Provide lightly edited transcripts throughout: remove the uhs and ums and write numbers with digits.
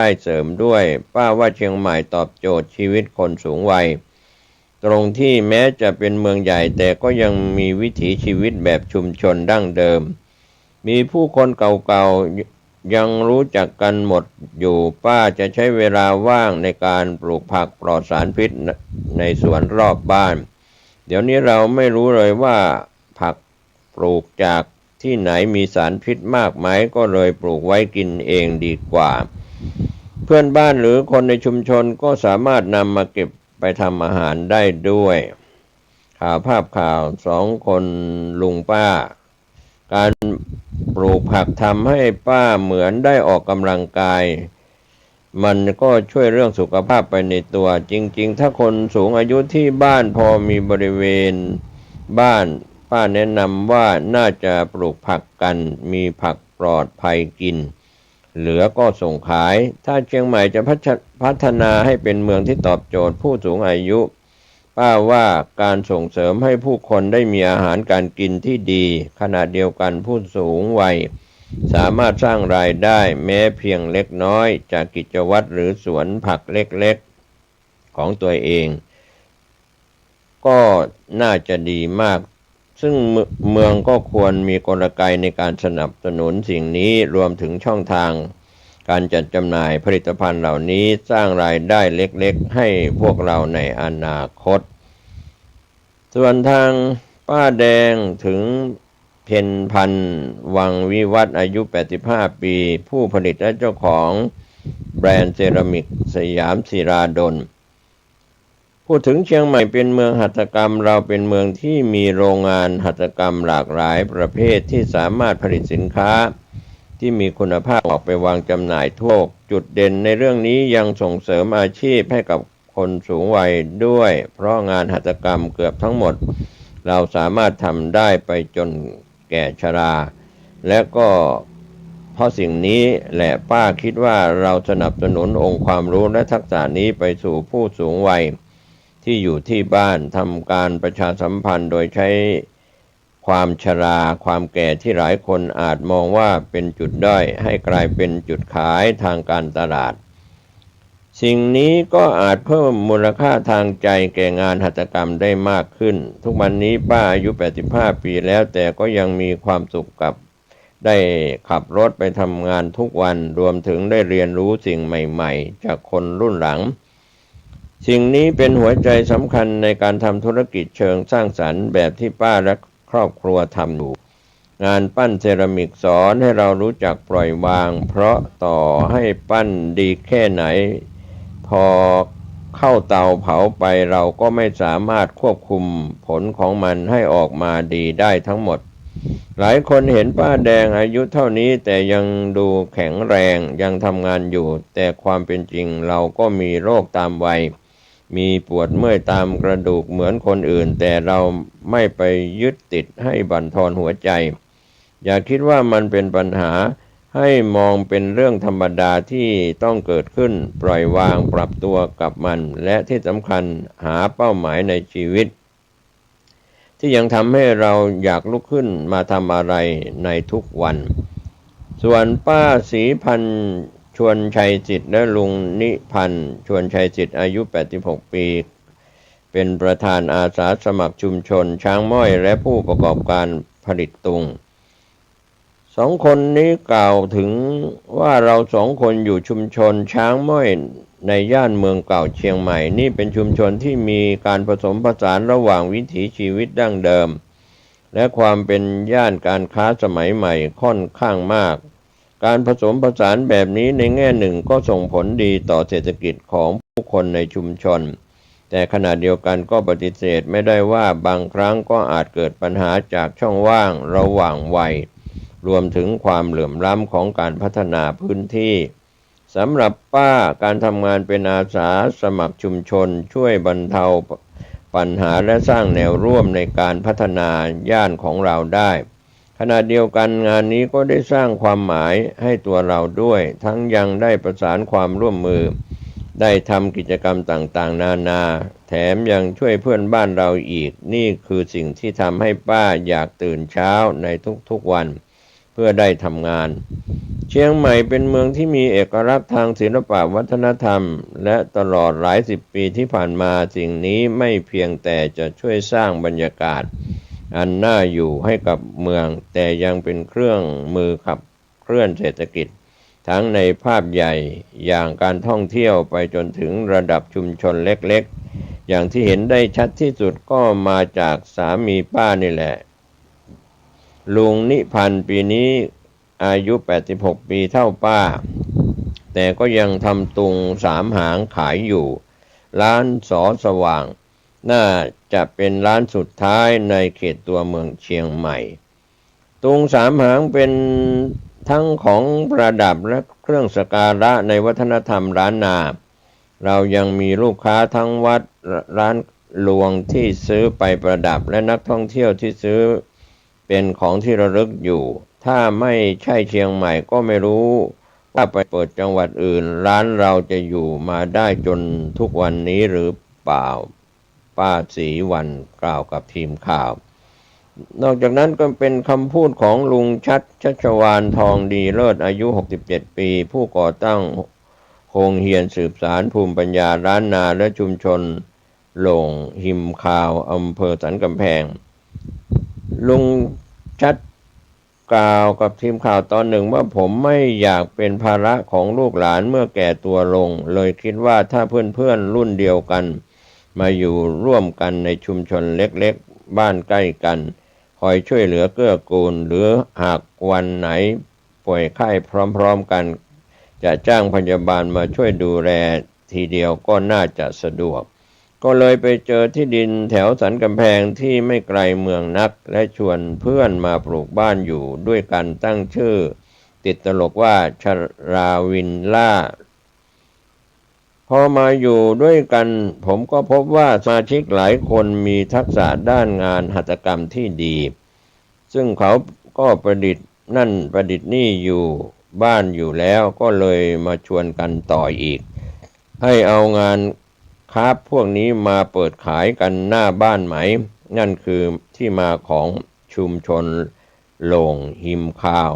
ได้เสริมด้วยป้าว่าเชียงใหม่ตอบโจทย์ชีวิตคนสูงวัยตรงที่แม้จะเป็นเมืองใหญ่แต่ก็ยังมีวิถีชีวิตแบบชุมชนดั้งเดิมมีผู้คนเก่าๆยังรู้จักกันหมดอยู่ป้าจะใช้เวลาว่างในการปลูกผักปลอดสารพิษในสวนรอบบ้านเดี๋ยวนี้เราไม่รู้เลยว่าผักปลูกจากที่ไหนมีสารพิษมากไหมก็เลยปลูกไว้กินเองดีกว่าเพื่อนบ้านหรือคนในชุมชนก็สามารถนำมาเก็บไปทำอาหารได้ด้วยภาพข่าวสองคนลุงป้าการปลูกผักทำให้ป้าเหมือนได้ออกกำลังกายมันก็ช่วยเรื่องสุขภาพไปในตัวจริงๆถ้าคนสูงอายุที่บ้านพอมีบริเวณบ้านป้าแนะนำว่าน่าจะปลูกผักกันมีผักปลอดภัยกินเหลือก็ส่งขายถ้าเชียงใหม่จะพัฒนาให้เป็นเมืองที่ตอบโจทย์ผู้สูงอายุป้าว่าการส่งเสริมให้ผู้คนได้มีอาหารการกินที่ดีขณะเดียวกันผู้สูงวัยสามารถสร้างรายได้แม้เพียงเล็กน้อยจากกิจวัตรหรือสวนผักเล็กๆของตัวเองก็น่าจะดีมากซึ่งเมืองก็ควรมีกลไกในการสนับสนุนสิ่งนี้รวมถึงช่องทางการจัดจำหน่ายผลิตภัณฑ์เหล่านี้สร้างรายได้เล็กๆให้พวกเราในอนาคตส่วนทางป้าแดงถึงเพ็ญพันธ์วังวิวัฒน์อายุ85ปีผู้ผลิตและเจ้าของแบรนด์เซรามิกสยามศิราดลพูดถึงเชียงใหม่เป็นเมืองหัตถกรรมเราเป็นเมืองที่มีโรงงานหัตถกรรมหลากหลายประเภทที่สามารถผลิตสินค้าที่มีคุณภาพออกไปวางจำหน่ายทั่วโลกจุดเด่นในเรื่องนี้ยังส่งเสริมอาชีพให้กับคนสูงวัยด้วยเพราะงานหัตถกรรมเกือบทั้งหมดเราสามารถทำได้ไปจนแก่ชราและก็เพราะสิ่งนี้แหละป้าคิดว่าเราสนับสนุนองค์ความรู้และทักษะนี้ไปสู่ผู้สูงวัยที่อยู่ที่บ้านทำการประชาสัมพันธ์โดยใช้ความชราความแก่ที่หลายคนอาจมองว่าเป็นจุดด้อยให้กลายเป็นจุดขายทางการตลาดสิ่งนี้ก็อาจเพิ่มมูลค่าทางใจแก่งานหัตถกรรมได้มากขึ้นทุกวันนี้ป้าอายุ85ปีแล้วแต่ก็ยังมีความสุขกับได้ขับรถไปทำงานทุกวันรวมถึงได้เรียนรู้สิ่งใหม่ๆจากคนรุ่นหลังสิ่งนี้เป็นหัวใจสำคัญในการทำธุรกิจเชิงสร้างสรรค์แบบที่ป้าและครอบครัวทำอยู่งานปั้นเซรามิกสอนให้เรารู้จักปล่อยวางเพราะต่อให้ปั้นดีแค่ไหนพอเข้าเตาเผาไปเราก็ไม่สามารถควบคุมผลของมันให้ออกมาดีได้ทั้งหมดหลายคนเห็นป้าแดงอายุเท่านี้แต่ยังดูแข็งแรงยังทำงานอยู่แต่ความเป็นจริงเราก็มีโรคตามวัยมีปวดเมื่อยตามกระดูกเหมือนคนอื่นแต่เราไม่ไปยึดติดให้บั่นทอนหัวใจอย่าคิดว่ามันเป็นปัญหาให้มองเป็นเรื่องธรรมดาที่ต้องเกิดขึ้นปล่อยวางปรับตัวกับมันและที่สำคัญหาเป้าหมายในชีวิตที่ยังทำให้เราอยากลุกขึ้นมาทำอะไรในทุกวันส่วนป้าศรีพันธ์ชวนชัยจิตและลุงนิพันธ์ชวนชัยจิตอายุ86ปีเป็นประธานอาสาสมัครชุมชนช้างม้อยและผู้ประกอบการผลิตตุงสองคนนี้กล่าวถึงว่าเราสองคนอยู่ชุมชนช้างม้อยในย่านเมืองเก่าเชียงใหม่นี่เป็นชุมชนที่มีการผสมผสานระหว่างวิถีชีวิตดั้งเดิมและความเป็นย่านการค้าสมัยใหม่ค่อนข้างมากการผสมผสานแบบนี้ในแง่หนึ่งก็ส่งผลดีต่อเศรษฐกิจของผู้คนในชุมชนแต่ขณะเดียวกันก็ปฏิเสธไม่ได้ว่าบางครั้งก็อาจเกิดปัญหาจากช่องว่างระหว่างวัยรวมถึงความเหลื่อมล้ำของการพัฒนาพื้นที่สำหรับป้าการทำงานเป็นอาสาสมัครชุมชนช่วยบรรเทาปัญหาและสร้างแนวร่วมในการพัฒนาย่านของเราได้ขณะเดียวกันงานนี้ก็ได้สร้างความหมายให้ตัวเราด้วยทั้งยังได้ประสานความร่วมมือได้ทำกิจกรรมต่างๆนานาแถมยังช่วยเพื่อนบ้านเราอีกนี่คือสิ่งที่ทำให้ป้าอยากตื่นเช้าในทุกๆวันเ พื่อได้ทำงานเชียงใหม่เป็นเมืองที่มีเอกลักษณ์ทางศิลปวัฒนธรรมและตลอดหลายสิบปีที่ผ่านมาสิ่งนี้ไม่เพียงแต่จะช่วยสร้างบรรยากาศอันน่าอยู่ให้กับเมืองแต่ยังเป็นเครื่องมือขับเคลื่อนเศรษฐกิจทั้งในภาพใหญ่อย่างการท่องเที่ยวไปจนถึงระดับชุมชนเล็กๆอย่างที่เห็นได้ชัดที่สุดก็มาจากสามีป้านี่แหละลุงนิพันธ์ปีนี้อายุ86ปีเท่าป้าแต่ก็ยังทำตุงสามหางขายอยู่ร้านสอสว่างน่าจะเป็นร้านสุดท้ายในเขตตัวเมืองเชียงใหม่ตุงสามหางเป็นทั้งของประดับและเครื่องสักการะในวัฒนธรรมล้านนาเรายังมีลูกค้าทั้งวัดร้านหลวงที่ซื้อไปประดับและนักท่องเที่ยวที่ซื้อเป็นของที่ระลึกอยู่ถ้าไม่ใช่เชียงใหม่ก็ไม่รู้ว่าไปเปิดจังหวัดอื่นร้านเราจะอยู่มาได้จนทุกวันนี้หรือเปล่าป้าศรีวรรณกล่าวกับทีมข่าวนอกจากนั้นก็เป็นคำพูดของลุงชัชวาลทองดีเลิศอายุ67ปีผู้ก่อตั้งโฮงเฮียนสืบสารภูมิปัญญาล้านนาและชุมชนหลงหิมคาวอำเภอสันกำแพงลุงชัดกล่าวกับทีมข่าวตอนหนึ่งว่าผมไม่อยากเป็นภาระของลูกหลานเมื่อแก่ตัวลงเลยคิดว่าถ้าเพื่อนรุ่นเดียวกันมาอยู่ร่วมกันในชุมชนเล็กๆบ้านใกล้กันคอยช่วยเหลือเกื้อกูลหรือหากวันไหนป่วยไข้พร้อมๆกันจะจ้างพยาบาลมาช่วยดูแลทีเดียวก็น่าจะสะดวกก็เลยไปเจอที่ดินแถวสันกำแพงที่ไม่ไกลเมืองนักและชวนเพื่อนมาปลูกบ้านอยู่ด้วยกันตั้งชื่อติดตลกว่าชราวินล่าพอมาอยู่ด้วยกันผมก็พบว่าสมาชิกหลายคนมีทักษะด้านงานหัตถกรรมที่ดีซึ่งเขาก็ประดิษฐ์นั่นประดิษฐ์นี่อยู่บ้านอยู่แล้วก็เลยมาชวนกันต่ออีกให้เอางานคราฟพวกนี้มาเปิดขายกันหน้าบ้านไหมนั่นคือที่มาของชุมชนโหลงหิมคาว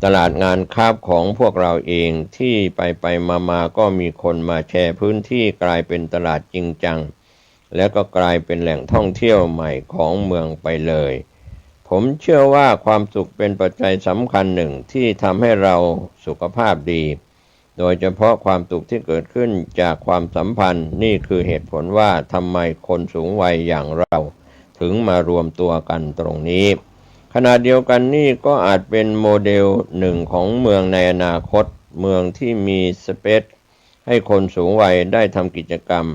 ตลาดงานคราฟของพวกเราเองที่ไปมาก็มีคนมาแชร์พื้นที่กลายเป็นตลาดจริงจังและก็กลายเป็นแหล่งท่องเที่ยวใหม่ของเมืองไปเลยผมเชื่อว่าความสุขเป็นปัจจัยสำคัญหนึ่งที่ทำให้เราสุขภาพดีโดยเฉพาะความสุขที่เกิดขึ้นจากความสัมพันธ์นี่คือเหตุผลว่าทำไมคนสูงวัยอย่างเราถึงมารวมตัวกันตรงนี้ขณะเดียวกันนี่ก็อาจเป็นโมเดลหนึ่งของเมืองในอนาคตเมืองที่มีสเปซให้คนสูงวัยได้ทำกิจกรรม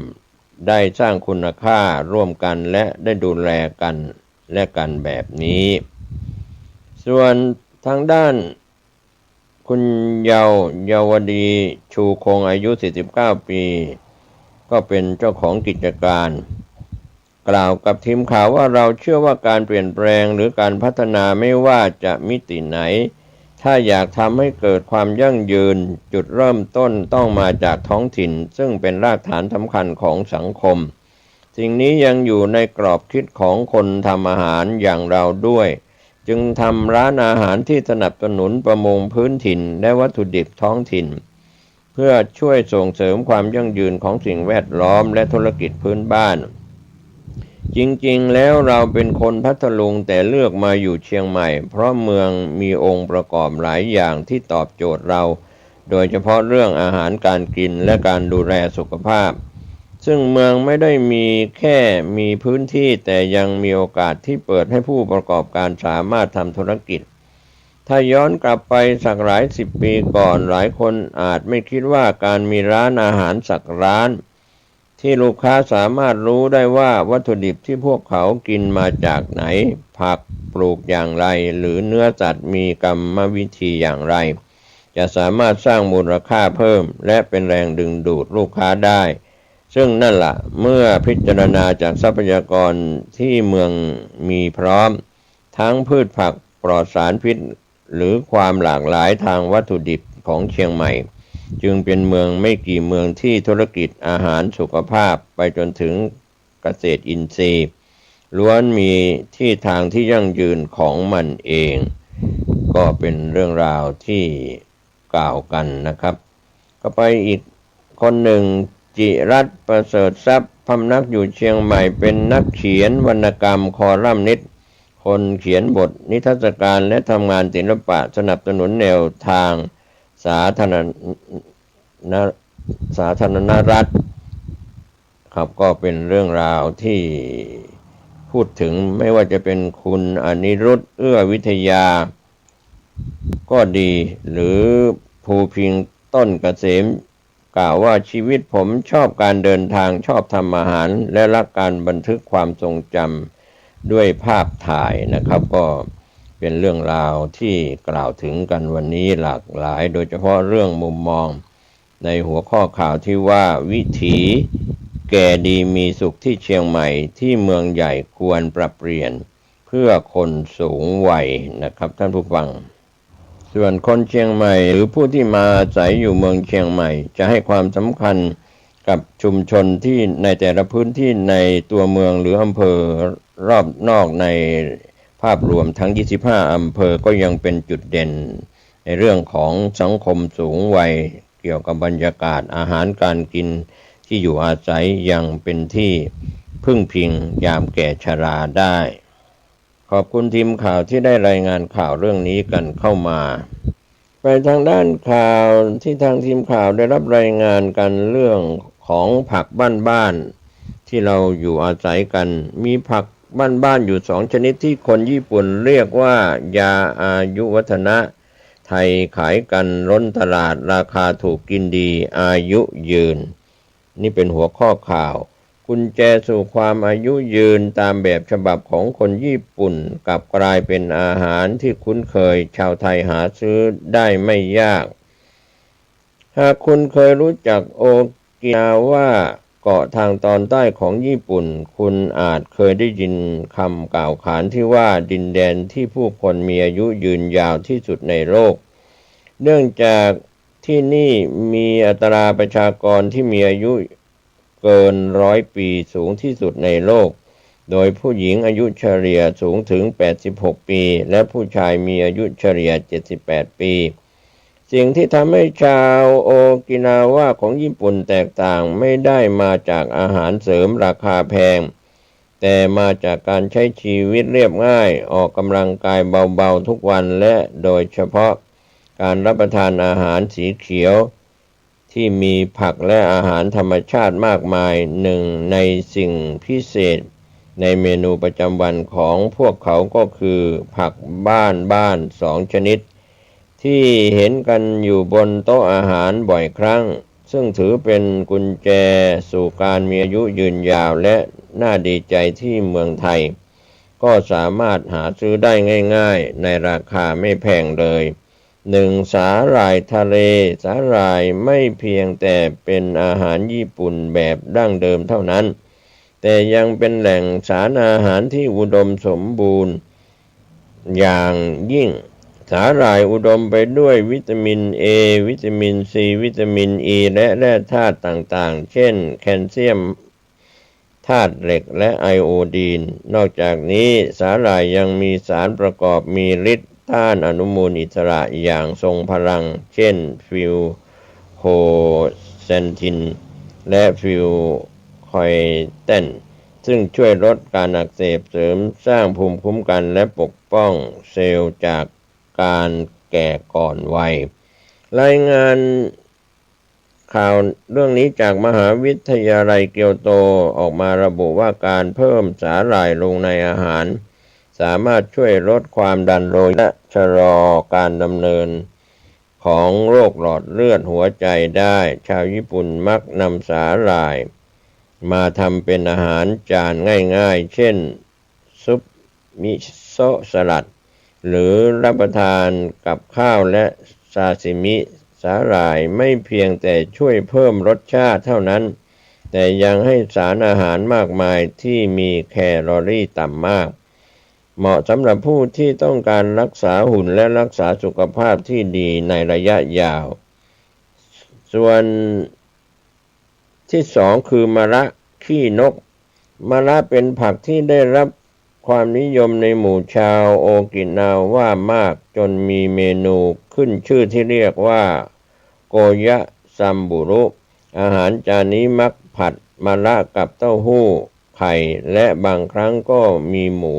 ได้สร้างคุณค่าร่วมกันและได้ดูแลกันและกันแบบนี้ส่วนทางด้านคุณเยาวดีชูคงอายุ49ปีก็เป็นเจ้าของกิจการกล่าวกับทีมข่าวว่าเราเชื่อว่าการเปลี่ยนแปลงหรือการพัฒนาไม่ว่าจะมิติไหนถ้าอยากทำให้เกิดความยั่งยืนจุดเริ่มต้นต้องมาจากท้องถิ่นซึ่งเป็นรากฐานสำคัญของสังคมสิ่งนี้ยังอยู่ในกรอบคิดของคนทำอาหารอย่างเราด้วยจึงทำร้านอาหารที่สนับสนุนประมงพื้นถิ่นและวัตถุดิบท้องถิ่นเพื่อช่วยส่งเสริมความยั่งยืนของสิ่งแวดล้อมและธุรกิจพื้นบ้านจริงๆแล้วเราเป็นคนพัทลุงแต่เลือกมาอยู่เชียงใหม่เพราะเมืองมีองค์ประกอบหลายอย่างที่ตอบโจทย์เราโดยเฉพาะเรื่องอาหารการกินและการดูแลสุขภาพซึ่งเมืองไม่ได้มีแค่มีพื้นที่แต่ยังมีโอกาสที่เปิดให้ผู้ประกอบการสามารถทำธุรกิจถ้าย้อนกลับไปสักหลายสิบปีก่อนหลายคนอาจไม่คิดว่าการมีร้านอาหารสักร้านที่ลูกค้าสามารถรู้ได้ว่าวัตถุดิบที่พวกเขากินมาจากไหนผักปลูกอย่างไรหรือเนื้อสัตว์มีกรรมวิธีอย่างไรจะสามารถสร้างมูลค่าเพิ่มและเป็นแรงดึงดูดลูกค้าได้ซึ่งนั่นล่ะเมื่อพิจารณาจากทรัพยากรที่เมืองมีพร้อมทั้งพืชผักปลอดสารพิษหรือความหลากหลายทางวัตถุดิบของเชียงใหม่จึงเป็นเมืองไม่กี่เมืองที่ธุรกิจอาหารสุขภาพไปจนถึงเกษตรอินทรีย์ล้วนมีที่ทางที่ยั่งยืนของมันเอง ก็เป็นเรื่องราวที่กล่าวกันนะครับก็ไปอีกคนหนึ่งจิรัตน์ประเสริฐทรัพย์พำนักอยู่เชียงใหม่เป็นนักเขียนวรรณกรรมคอลัมนิสต์คนเขียนบทนิทรรศการและทำงานศิลปะสนับสนุนแนวทางสาธารณรัฐครับก็เป็นเรื่องราวที่พูดถึงไม่ว่าจะเป็นคุณอนิรุตเอื้อวิทยาก็ดีหรือภูพิงต้นเกษมกล่าวว่าชีวิตผมชอบการเดินทางชอบทำอาหารและรักการบันทึกความทรงจำด้วยภาพถ่ายนะครับก็เป็นเรื่องราวที่กล่าวถึงกันวันนี้หลากหลายโดยเฉพาะเรื่องมุมมองในหัวข้อข่าวที่ว่าวิถีแก่ดีมีสุขที่เชียงใหม่ที่เมืองใหญ่ควรปรับเปลี่ยนเพื่อคนสูงวัยนะครับท่านผู้ฟังส่วนคนเชียงใหม่หรือผู้ที่มาอาศัยอยู่เมืองเชียงใหม่จะให้ความสำคัญกับชุมชนที่ในแต่ละพื้นที่ในตัวเมืองหรืออำเภอรอบนอกในภาพรวมทั้ง25อำเภอก็ยังเป็นจุดเด่นในเรื่องของสังคมสูงวัยเกี่ยวกับบรรยากาศอาหารการกินที่อยู่อาศัยยังเป็นที่พึ่งพิงยามแก่ชราได้ขอบคุณทีมข่าวที่ได้รายงานข่าวเรื่องนี้กันเข้ามาไปทางด้านข่าวที่ทางทีมข่าวได้รับรายงานกันเรื่องของผักบ้านๆที่เราอยู่อาศัยกันมีผักบ้านๆอยู่2ชนิดที่คนญี่ปุ่นเรียกว่ายาอายุวัฒนะไทยขายกันล้นตลาดราคาถูกกินดีอายุยืนนี่เป็นหัวข้อข่าวกุญแจสู่ความอายุยืนตามแบบฉบับของคนญี่ปุ่นกลับกลายเป็นอาหารที่คุ้นเคยชาวไทยหาซื้อได้ไม่ยากหากคุณเคยรู้จักโอกินาว่าเกาะทางตอนใต้ของญี่ปุ่นคุณอาจเคยได้ยินคำกล่าวขานที่ว่าดินแดนที่ผู้คนมีอายุยืนยาวที่สุดในโลกเนื่องจากที่นี่มีอัตราประชากรที่มีอายุเกิน100 ปีสูงที่สุดในโลกโดยผู้หญิงอายุเฉลี่ยสูงถึง86 ปีและผู้ชายมีอายุเฉลี่ย78 ปีสิ่งที่ทำให้ชาวโอกินาวาของญี่ปุ่นแตกต่างไม่ได้มาจากอาหารเสริมราคาแพงแต่มาจากการใช้ชีวิตเรียบง่ายออกกำลังกายเบาๆทุกวันและโดยเฉพาะการรับประทานอาหารสีเขียวที่มีผักและอาหารธรรมชาติมากมายหนึ่งในสิ่งพิเศษในเมนูประจำวันของพวกเขาก็คือผักบ้าน2 ชนิดที่เห็นกันอยู่บนโต๊ะอาหารบ่อยครั้งซึ่งถือเป็นกุญแจสู่การมีอายุยืนยาวและน่าดีใจที่เมืองไทยก็สามารถหาซื้อได้ง่ายๆในราคาไม่แพงเลย1. สาหร่ายทะเลสาหร่ายไม่เพียงแต่เป็นอาหารญี่ปุ่นแบบดั้งเดิมเท่านั้นแต่ยังเป็นแหล่งสารอาหารที่อุดมสมบูรณ์อย่างยิ่งสาหร่ายอุดมไปด้วยวิตามิน A วิตามิน C วิตามิน E และแร่ธาตุต่างๆเช่นแคลเซียมธาตุเหล็กและไอโอดีนนอกจากนี้สาหร่ายยังมีสารประกอบมีฤทธิ์ต้านอนุมูลอิสระอย่างทรงพลังเช่นฟิวโคเซนทินและฟิวคอยเตนซึ่งช่วยลดการอักเสบเสริมสร้างภูมิคุ้มกันและปกป้องเซลล์จากการแก่ก่อนวัยรายงานข่าวเรื่องนี้จากมหาวิทยาลัยเกียวโตออกมาระบุว่าการเพิ่มสาหร่ายลงในอาหารสามารถช่วยลดความดันโลหิตและชะลอการดำเนินของโรคหลอดเลือดหัวใจได้ชาวญี่ปุ่นมักนำสาหร่ายมาทำเป็นอาหารจานง่ายๆเช่นซุปมิโซะสลัดหรือรับประทานกับข้าวและซาซิมิสาหร่ายไม่เพียงแต่ช่วยเพิ่มรสชาติเท่านั้นแต่ยังให้สารอาหารมากมายที่มีแคลอรี่ต่ำมากเหมาะสำหรับผู้ที่ต้องการรักษาหุ่นและรักษาสุขภาพที่ดีในระยะยาวส่วนที่2คือมะระขี้นกมะระเป็นผักที่ได้รับ ความนิยมในหมู่ชาวโอกินาว่ามากจนมีเมนูขึ้นชื่อที่เรียกว่าโกยะซัมบุรุอาหารจานนี้มักผัดมะระกับเต้าหู้ไข่และบางครั้งก็มีหมู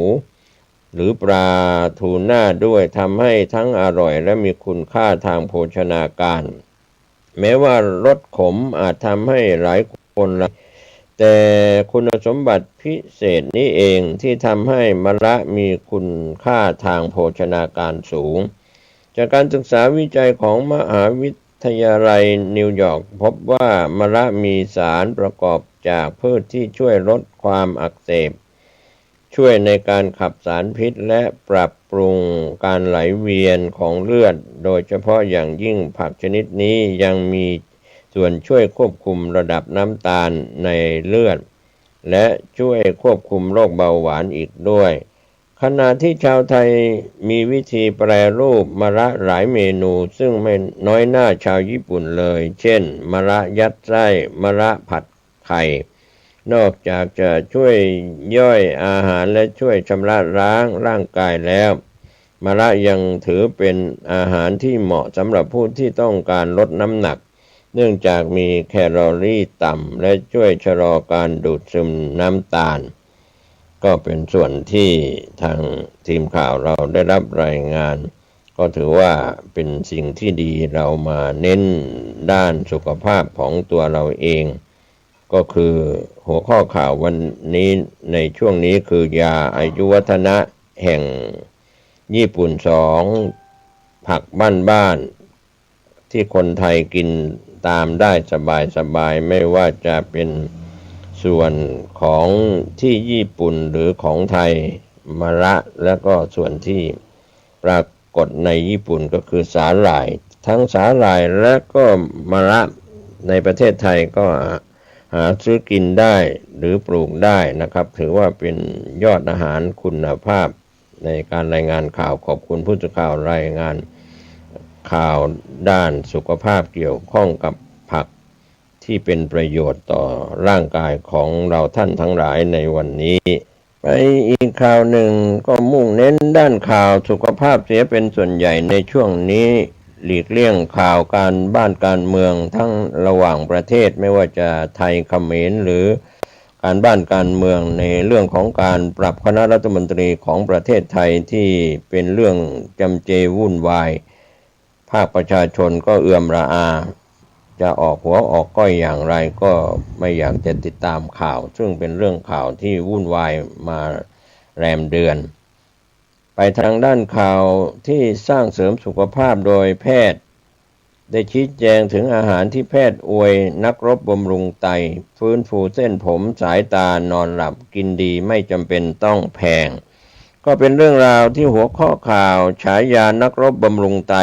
หรือปลาทูน่าด้วยทำให้ทั้งอร่อยและมีคุณค่าทางโภชนาการแม้ว่ารสขมอาจทำให้หลายคนแต่คุณสมบัติพิเศษนี้เองที่ทำให้มะระมีคุณค่าทางโภชนาการสูงจากการศึกษาวิจัยของมหาวิทยาลัยนิวยอร์กพบว่ามะระมีสารประกอบจากพืชที่ช่วยลดความอักเสบช่วยในการขับสารพิษและปรับปรุงการไหลเวียนของเลือดโดยเฉพาะอย่างยิ่งผักชนิดนี้ยังมีส่วนช่วยควบคุมระดับน้ำตาลในเลือดและช่วยควบคุมโรคเบาหวานอีกด้วยขณะที่ชาวไทยมีวิธีแปรรูปมะระหลายเมนูซึ่งไม่น้อยหน้าชาวญี่ปุ่นเลยเช่นมะระยัดไส้มะระผัดไข่นอกจากจะช่วยย่อยอาหารและช่วยชำระล้างร่างกายแล้วมะระยังถือเป็นอาหารที่เหมาะสำหรับผู้ที่ต้องการลดน้ำหนักเนื่องจากมีแคลอรี่ต่ำและช่วยชะลอการดูดซึมน้ำตาลก็เป็นส่วนที่ทางทีมข่าวเราได้รับรายงานก็ถือว่าเป็นสิ่งที่ดีเรามาเน้นด้านสุขภาพของตัวเราเองก็คือหัวข้อข่าววันนี้ในช่วงนี้คือยาอายุวัฒนะแห่งญี่ปุ่น2ผักบ้านๆที่คนไทยกินตามได้สบายๆไม่ว่าจะเป็นส่วนของที่ญี่ปุ่นหรือของไทยมะระและก็ส่วนที่ปรากฏในญี่ปุ่นก็คือสาหร่ายทั้งสาหร่ายและก็มะระในประเทศไทยก็หาซื้อกินได้หรือปลูกได้นะครับถือว่าเป็นยอดอาหารคุณภาพในการรายงานข่าวขอบคุณผู้สื่อข่าวรายงานข่าวด้านสุขภาพเกี่ยวข้องกับผักที่เป็นประโยชน์ต่อร่างกายของเราท่านทั้งหลายในวันนี้ไปอีกข่าวหนึ่งก็มุ่งเน้นด้านข่าวสุขภาพเสียเป็นส่วนใหญ่ในช่วงนี้หลีกเลี่ยงข่าวการบ้านการเมืองทั้งระหว่างประเทศไม่ว่าจะไทยเขมรหรือการบ้านการเมืองในเรื่องของการปรับคณะรัฐมนตรีของประเทศไทยที่เป็นเรื่องจำเจวุ่นวายภาคประชาชนก็เอื่อมระอาจะออกหัวออกก้อยอย่างไรก็ไม่อยากจะติดตามข่าวซึ่งเป็นเรื่องข่าวที่วุ่นวายมาแรมเดือนไปทางด้านข่าวที่สร้างเสริมสุขภาพโดยแพทย์ได้ชี้แจงถึงอาหารที่แพทย์อวยนักรบบำรุงไตฟื้นฟูเส้นผมสายตานอนหลับกินดีไม่จำเป็นต้องแพงก็เป็นเรื่องราวที่หัวข้อข่าวฉายานักรบบำรุงไต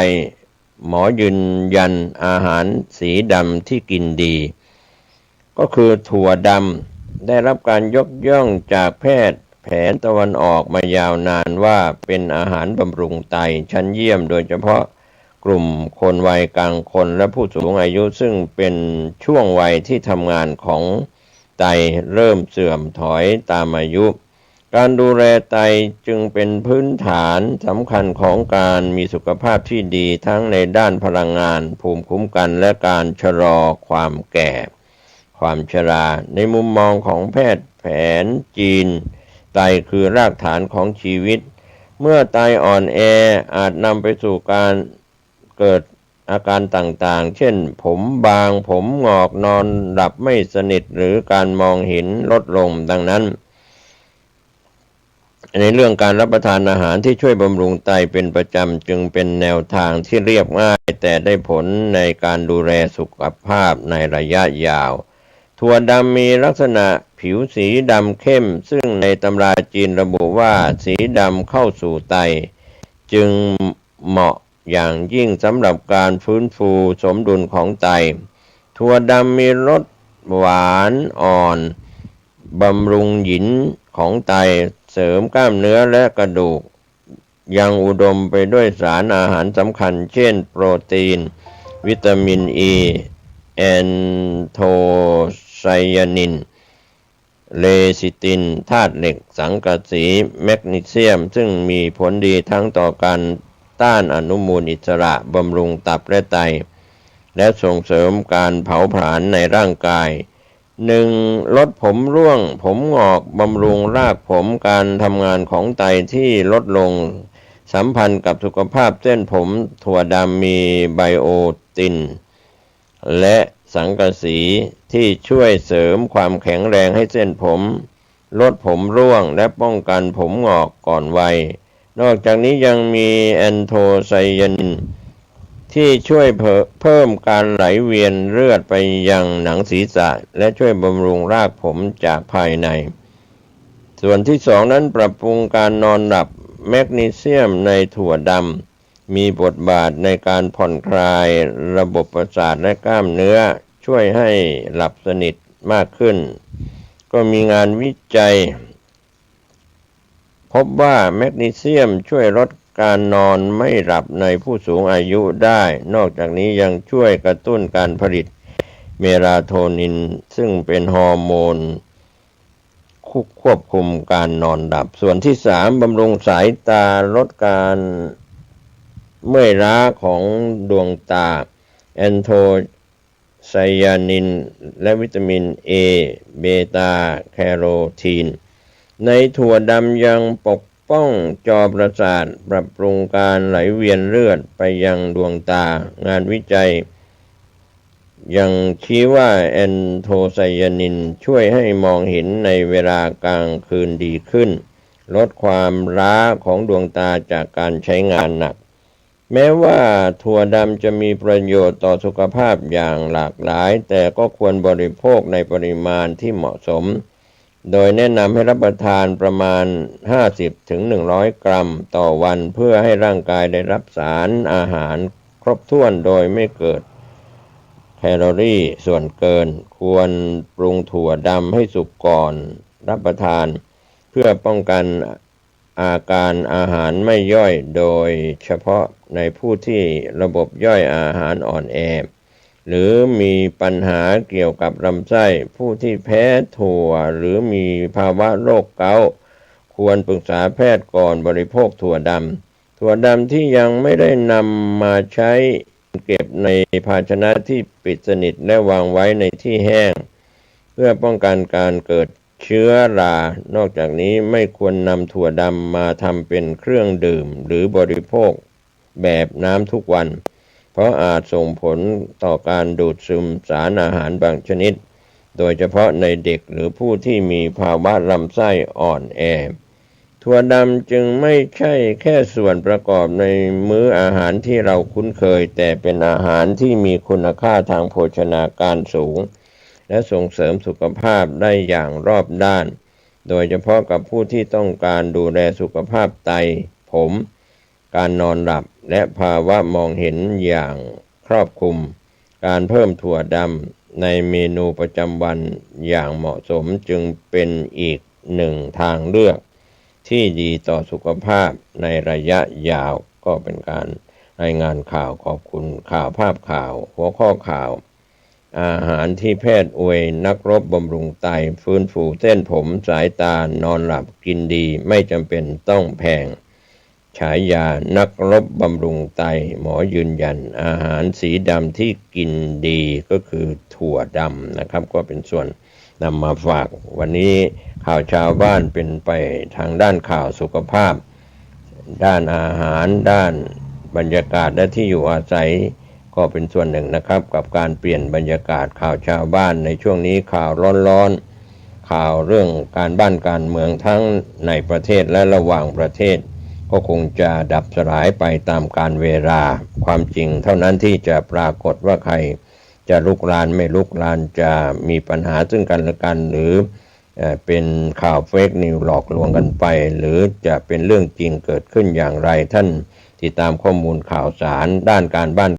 หมอยืนยันอาหารสีดำที่กินดีก็คือถั่วดำได้รับการยกย่องจากแพทย์แผนตะวันออกมายาวนานว่าเป็นอาหารบำรุงไตชั้นเยี่ยมโดยเฉพาะกลุ่มคนวัยกลางคนและผู้สูงอายุซึ่งเป็นช่วงวัยที่ทำงานของไตเริ่มเสื่อมถอยตามอายุการดูแลไตจึงเป็นพื้นฐานสำคัญของการมีสุขภาพที่ดีทั้งในด้านพลังงานภูมิคุ้มกันและการชะลอความแก่ความชราในมุมมองของแพทย์แผนจีนไตคือรากฐานของชีวิตเมื่อไตอ่อนแออาจนำไปสู่การเกิดอาการต่างๆเช่นผมบางผมงอกนอนหลับไม่สนิทหรือการมองเห็นลดลงดังนั้นในเรื่องการรับประทานอาหารที่ช่วยบำรุงไตเป็นประจำจึงเป็นแนวทางที่เรียบง่ายแต่ได้ผลในการดูแลสุขภาพในระยะยาวถั่วดำมีลักษณะผิวสีดำเข้มซึ่งในตำราจีนระบุว่าสีดำเข้าสู่ไตจึงเหมาะอย่างยิ่งสำหรับการฟื้นฟูสมดุลของไตถั่วดำมีรสหวานอ่อนบำรุงหยินของไตเสริมกล้ามเนื้อและกระดูกยังอุดมไปด้วยสารอาหารสำคัญเช่นโปรตีนวิตามินอ e ีแอนโทไซยานิน เลซิตินธาตุเหล็กสังกะสีแมกนีเซียมซึ่งมีผลดีทั้งต่อการต้านอนุมูลอิสระบำรุงตับและไตและส่งเสริมการเผาผลาญในร่างกาย 1. ลดผมร่วงผมงอกบำรุงรากผมการทำงานของไตที่ลดลงสัมพันธ์กับสุขภาพเส้นผมถั่วดำมีไบโอตินและสังกะสีที่ช่วยเสริมความแข็งแรงให้เส้นผมลดผมร่วงและป้องกันผมงอกก่อนวัยนอกจากนี้ยังมีแอนโทไซยานินที่ช่วยเพิ่มการไหลเวียนเลือดไปยังหนังศีรษะและช่วยบำรุงรากผมจากภายในส่วนที่สองนั้นปรับปรุงการนอนหลับแมกนีเซียมในถั่วดำมีบทบาทในการผ่อนคลายระบบประสาทและกล้ามเนื้อช่วยให้หลับสนิทมากขึ้นก็มีงานวิจัยพบว่าแมกนีเซียมช่วยลดการนอนไม่หลับในผู้สูงอายุได้นอกจากนี้ยังช่วยกระตุ้นการผลิตเมลาโทนินซึ่งเป็นฮอร์โมนควบคุมการนอนหลับส่วนที่3บำรุงสายตาลดการเมื่อยล้าของดวงตาแอนโทไซยานินและวิตามิน A เบต้าแคโรทีนในถั่วดำยังปกป้องจอประสาทปรับปรุงการไหลเวียนเลือดไปยังดวงตางานวิจัยยังชี้ว่าแอนโทไซยานินช่วยให้มองเห็นในเวลากลางคืนดีขึ้นลดความล้าของดวงตาจากการใช้งานหนักแม้ว่าถั่วดำจะมีประโยชน์ต่อสุขภาพอย่างหลากหลายแต่ก็ควรบริโภคในปริมาณที่เหมาะสมโดยแนะนำให้รับประทานประมาณ 50-100 กรัมต่อวันเพื่อให้ร่างกายได้รับสารอาหารครบถ้วนโดยไม่เกิดแคลอรี่ส่วนเกินควรปรุงถั่วดำให้สุกก่อนรับประทานเพื่อป้องกันอาการอาหารไม่ย่อยโดยเฉพาะในผู้ที่ระบบย่อยอาหารอ่อนแอหรือมีปัญหาเกี่ยวกับลำไส้ผู้ที่แพ้ถั่วหรือมีภาวะโรคเกาต์ควรปรึกษาแพทย์ก่อนบริโภคถั่วดำที่ยังไม่ได้นำมาใช้เก็บในภาชนะที่ปิดสนิทและวางไว้ในที่แห้งเพื่อป้องกันการเกิดเชื้อรานอกจากนี้ไม่ควรนำถั่วดำมาทำเป็นเครื่องดื่มหรือบริโภคแบบน้ำทุกวันเพราะอาจส่งผลต่อการดูดซึมสารอาหารบางชนิดโดยเฉพาะในเด็กหรือผู้ที่มีภาวะลำไส้อ่อนแอถั่วดำจึงไม่ใช่แค่ส่วนประกอบในมื้ออาหารที่เราคุ้นเคยแต่เป็นอาหารที่มีคุณค่าทางโภชนาการสูงและส่งเสริมสุขภาพได้อย่างรอบด้านโดยเฉพาะกับผู้ที่ต้องการดูแลสุขภาพไตผมการนอนหลับและภาวะมองเห็นอย่างครอบคลุมการเพิ่มถั่วดำในเมนูประจำวันอย่างเหมาะสมจึงเป็นอีกหนึ่งทางเลือกที่ดีต่อสุขภาพในระยะยาวก็เป็นการรายงานข่าวขอบคุณข่าวภาพข่าวหัวข้อข่าวอาหารที่แพทย์อวยนักรบบำรุงไตฟื้นฟูเส้นผมสายตานอนหลับกินดีไม่จำเป็นต้องแพงฉายานักรบบำรุงไตหมอยืนยันอาหารสีดำที่กินดีก็คือถั่วดำนะครับก็เป็นส่วนนำมาฝากวันนี้ข่าวชาวบ้านเป็นไปทางด้านข่าวสุขภาพด้านอาหารด้านบรรยากาศและที่อยู่อาศัยก็เป็นส่วนหนึ่งนะครับกับการเปลี่ยนบรรยากาศข่าวชาวบ้านในช่วงนี้ข่าวร้อนๆข่าวเรื่องการบ้านการเมืองทั้งในประเทศและระหว่างประเทศก็คงจะดับสลายไปตามกาลเวลาความจริงเท่านั้นที่จะปรากฏว่าใครจะลุกลานไม่ลุกลานจะมีปัญหาซึ่งกันและกันหรือเป็นข่าวเฟกนิวหลอกลวงกันไปหรือจะเป็นเรื่องจริงเกิดขึ้นอย่างไรท่านติดตามข้อมูลข่าวสารด้านการบ้าน